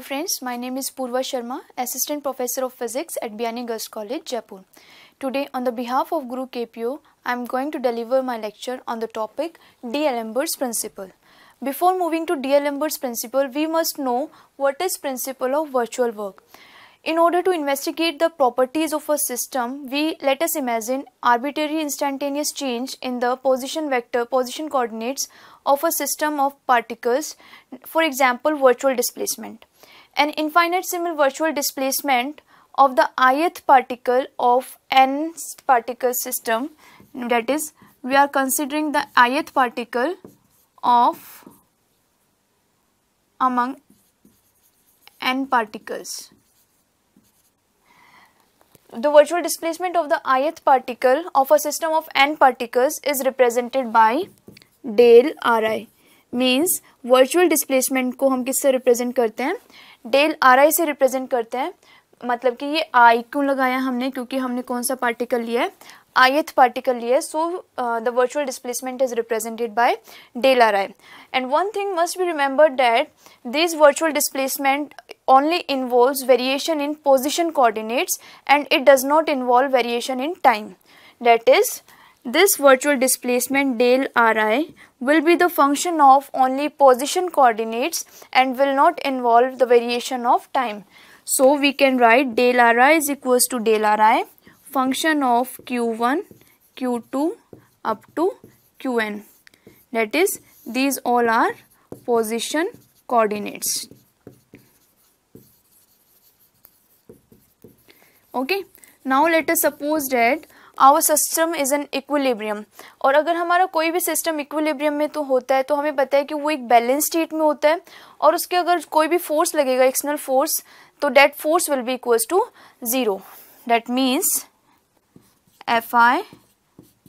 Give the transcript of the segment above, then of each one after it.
friends, my name is Purva Sharma, Assistant Professor of Physics at Biani Girls College, Jaipur. Today, on the behalf of Guru KPO, I am going to deliver my lecture on the topic D'Alembert's Principle. Before moving to D'Alembert's Principle, we must know what is principle of virtual work. In order to investigate the properties of a system, let us imagine arbitrary instantaneous change in the position coordinates of a system of particles, for example, virtual displacement. An infinite simple virtual displacement of the ith particle of n particle system, that is, we are considering the ith particle of among n particles. The virtual displacement of the ith particle of a system of n particles is represented by del Ri. Means virtual displacement को हम किससे represent करते हैं? del Ri से represent करते हैं. मतलब कि ये I क्यों लगाया हमने? क्योंकि हमने कौन सा particle लिया है? ith particle लिया है. So the virtual displacement is represented by del Ri. And one thing must be remembered that this virtual displacement only involves variation in position coordinates and it does not involve variation in time. That is, this virtual displacement del Ri will be the function of only position coordinates and will not involve the variation of time. So we can write del Ri is equals to del Ri function of q1, q2 up to qn. That is, these all are position coordinates. Okay, now let us suppose that our system is in equilibrium. और अगर हमारा कोई भी system equilibrium में तो होता है तो हमें पता है कि वो एक बैलेंस स्टेट में होता है और उसके अगर कोई भी फोर्स लगेगा एक्सटर्नल फोर्स तो that force will be equals to 0. That means Fi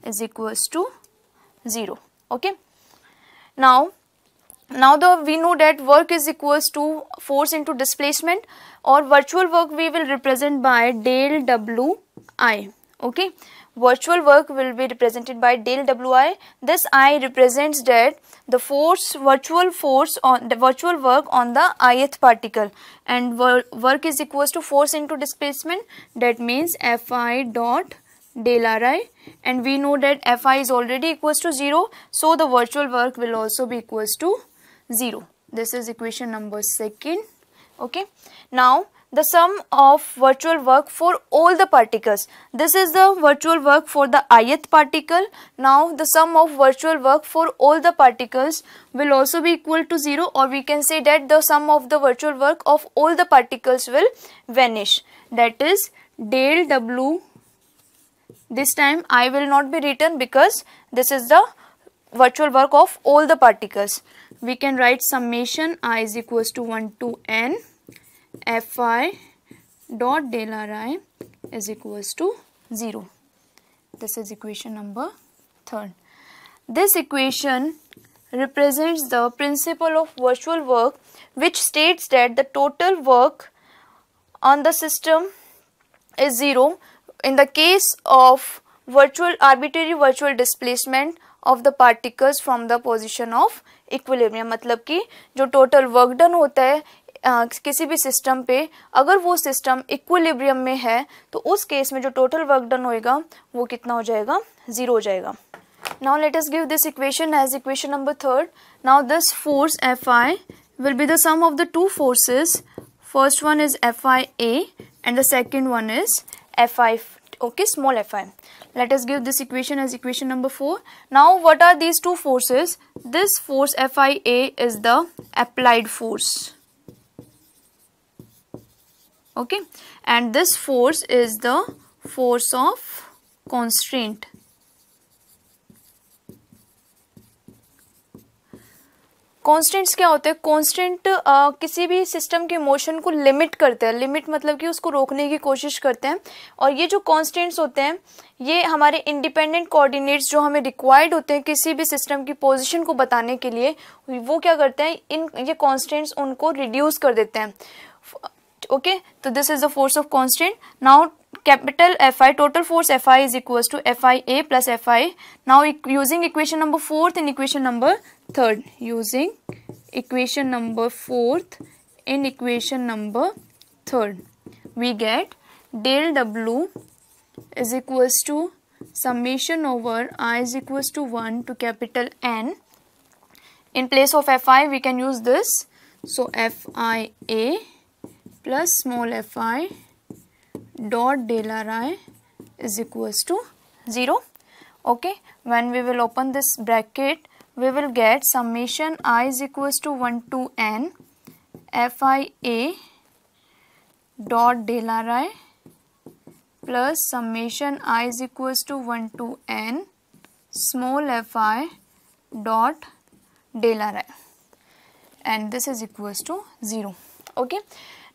is equals to 0. Okay. Now we know that work is equals to force into displacement, or virtual work we will represent by del Wi. Okay, virtual work will be represented by del Wi. This I represents that the virtual work on the ith particle, and work is equals to force into displacement. That means Fi dot del Ri, and we know that Fi is already equals to 0, so the virtual work will also be equals to 0. This is equation number 2. Okay. Now the sum of virtual work for all the particles. This is the virtual work for the ith particle. Now the sum of virtual work for all the particles will also be equal to 0, or we can say that the sum of the virtual work of all the particles will vanish. That is del W. This time I will not be written because this is the virtual work of all the particles. We can write summation I is equals to 1 to n Fi dot del Ri is equals to 0. This is equation number 3. This equation represents the principle of virtual work, which states that the total work on the system is 0 in the case of arbitrary virtual displacement of the particles from the position of equilibrium. मतलब कि जो total work done होता है किसी भी system पे, अगर वो सिस्टम इक्विलिब्रियम में है तो उस केस में जो टोटल वर्क डन होएगा वो कितना हो जाएगा? 0 हो जाएगा. Now let us give this equation as equation number 3. Now this force Fi will be the sum of the two forces. First one is Fi A and the second one is Fi, okay, small Fi. Let us give this equation as equation number 4. Now what are these two forces? This force Fi A is the applied force. Okay, and this force is the force of constraint. Constants क्या होते हैं? Constant किसी भी system के motion को limit करते हैं. Limit मतलब कि उसको रोकने की कोशिश करते हैं. और ये जो कॉन्स्टेंट्स होते हैं ये हमारे इंडिपेंडेंट कोऑर्डिनेट्स जो हमें रिक्वायर्ड होते हैं किसी भी सिस्टम की पोजीशन को बताने के लिए, वो क्या करते हैं, ये कॉन्स्टेंट्स उनको रिड्यूस कर देते हैं. Okay, so this is the force of constant. Now capital Fi, total force Fi is equals to Fia plus Fi. Now using equation number 4th and equation number 3rd, using equation number 4th in equation number third, we get del W is equals to summation over I is equals to 1 to capital N. In place of Fi we can use this, so Fia plus small fi dot del Ri is equals to 0. Okay, when we will open this bracket, we will get summation I is equals to 1 to N Fia dot del Ri plus summation I is equals to 1 to N small fi dot del Ri, and this is equals to 0. Okay,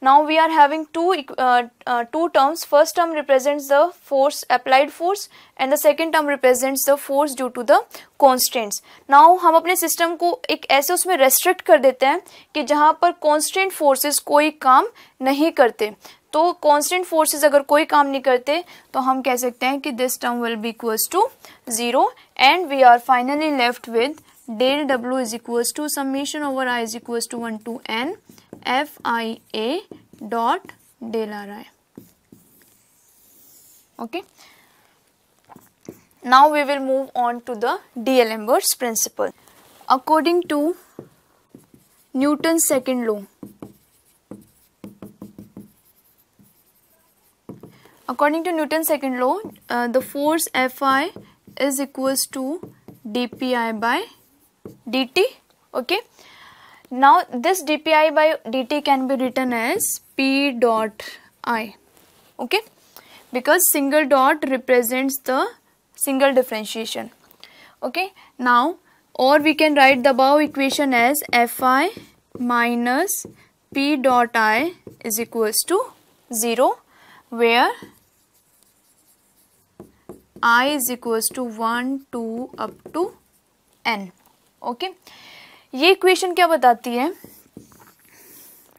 now we are having two terms. First term represents the force, applied force, and the second term represents the force due to the constraints. Now हम अपने system को एक ऐसे उसमें restrict कर देते हैं कि जहाँ पर कॉन्स्टेंट फोर्सेस कोई काम नहीं करते. तो कॉन्स्टेंट फोर्सेस अगर कोई काम नहीं करते तो हम कह सकते हैं कि this term will be equals to 0, and we are finally left with del W is equals to summation over I is equals to 1 to N Fia dot del Ri. Okay. Now we will move on to the D'Alembert's principle. According to Newton's second law, the force Fi is equals to dpi by dt. Okay, now this dpi by dt can be written as p dot I. Okay, because single dot represents the single differentiation. Okay, now or we can write the above equation as Fi minus p dot I is equals to 0, where I is equals to 1, 2 up to n. Okay, ये equation क्या बताती है?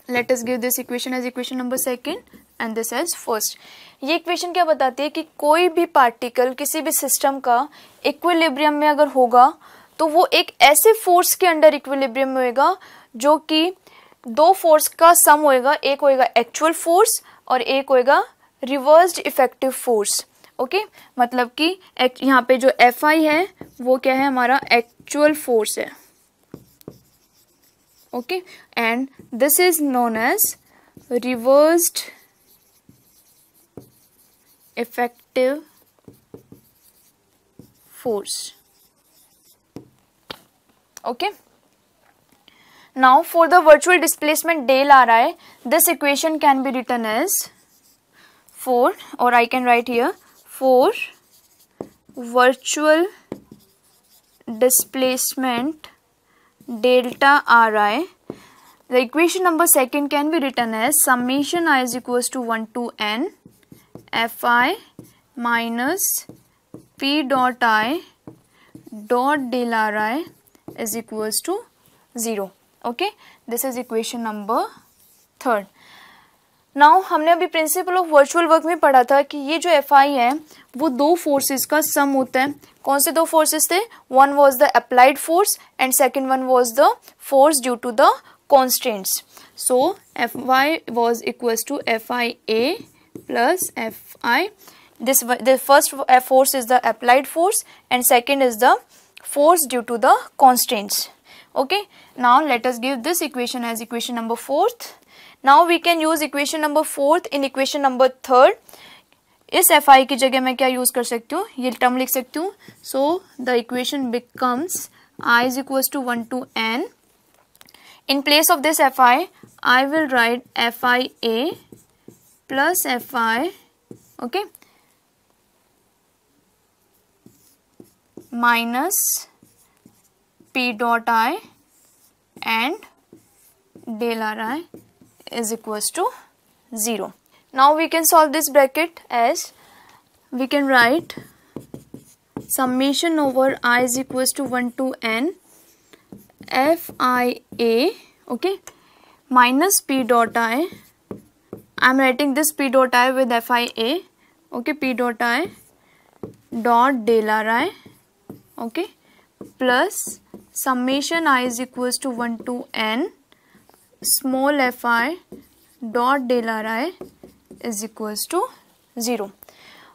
Let us give this equation as equation number second and this as first. ये equation क्या बताती है कि कोई भी पार्टिकल किसी भी सिस्टम का इक्विलिब्रियम में अगर होगा तो वो एक ऐसे फोर्स के अंडर इक्विलिब्रियम में होगा जो कि दो फोर्स का सम होएगा. एक होएगा एक्चुअल फोर्स और एक होएगा रिवर्स्ड इफेक्टिव फोर्स. ओके, मतलब कि यहाँ पे जो Fi है वो क्या है, हमारा एक्चुअल फोर्स है. Okay, and this is known as reversed effective force. Okay, now for the virtual displacement del Ri, this equation can be written as 4, or I can write here, for virtual displacement delta Ri, the equation number second can be written as summation I is equals to 1 to N Fi minus p dot I dot del Ri is equals to 0. Okay, this is equation number third. Now हमने अभी principle of virtual work में पढ़ा था कि ये जो Fi है वो दो फोर्सेस का सम होता है. कौन से दो फोर्सेस थे? One was the applied force and second one was the force due to the constants. So Fy was equals to Fia plus Fi. The first force is the applied force and second is the force due to the constraints. Okay, now let us give this equation as equation number fourth. Now we can use equation number fourth in equation number third. इस Fi की जगह मैं क्या use कर सकती हूँ, ये term लिख सकती हूँ. So the equation becomes I is equals to 1 to N. In place of this Fi, I will write Fia plus Fi, okay, minus p dot I and del Ri is equals to 0. Now we can solve this bracket as we can write summation over I is equals to 1 to N Fia, okay, minus p dot I. I am writing this p dot I with Fia, okay, p dot I dot del Ri, okay, plus summation I is equals to 1 to N small fi dot del Ri is equals to 0.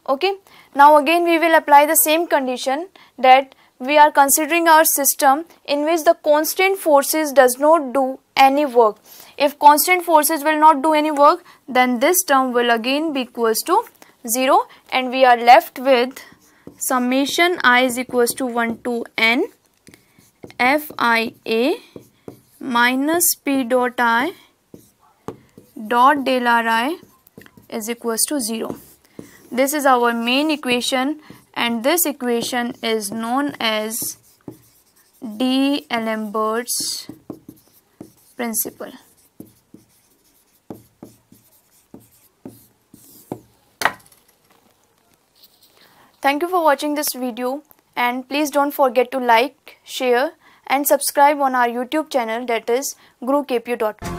Okay, now again we will apply the same condition that we are considering our system in which the constant forces does not do any work. If constant forces will not do any work, then this term will again be equals to 0, and we are left with summation I is equals to 1 to n Fia minus P dot I dot del Ri is equals to 0. This is our main equation, and this equation is known as D'Alembert's principle. Thank you for watching this video, and please don't forget to like, share and subscribe on our YouTube channel, that is guruKPU.com.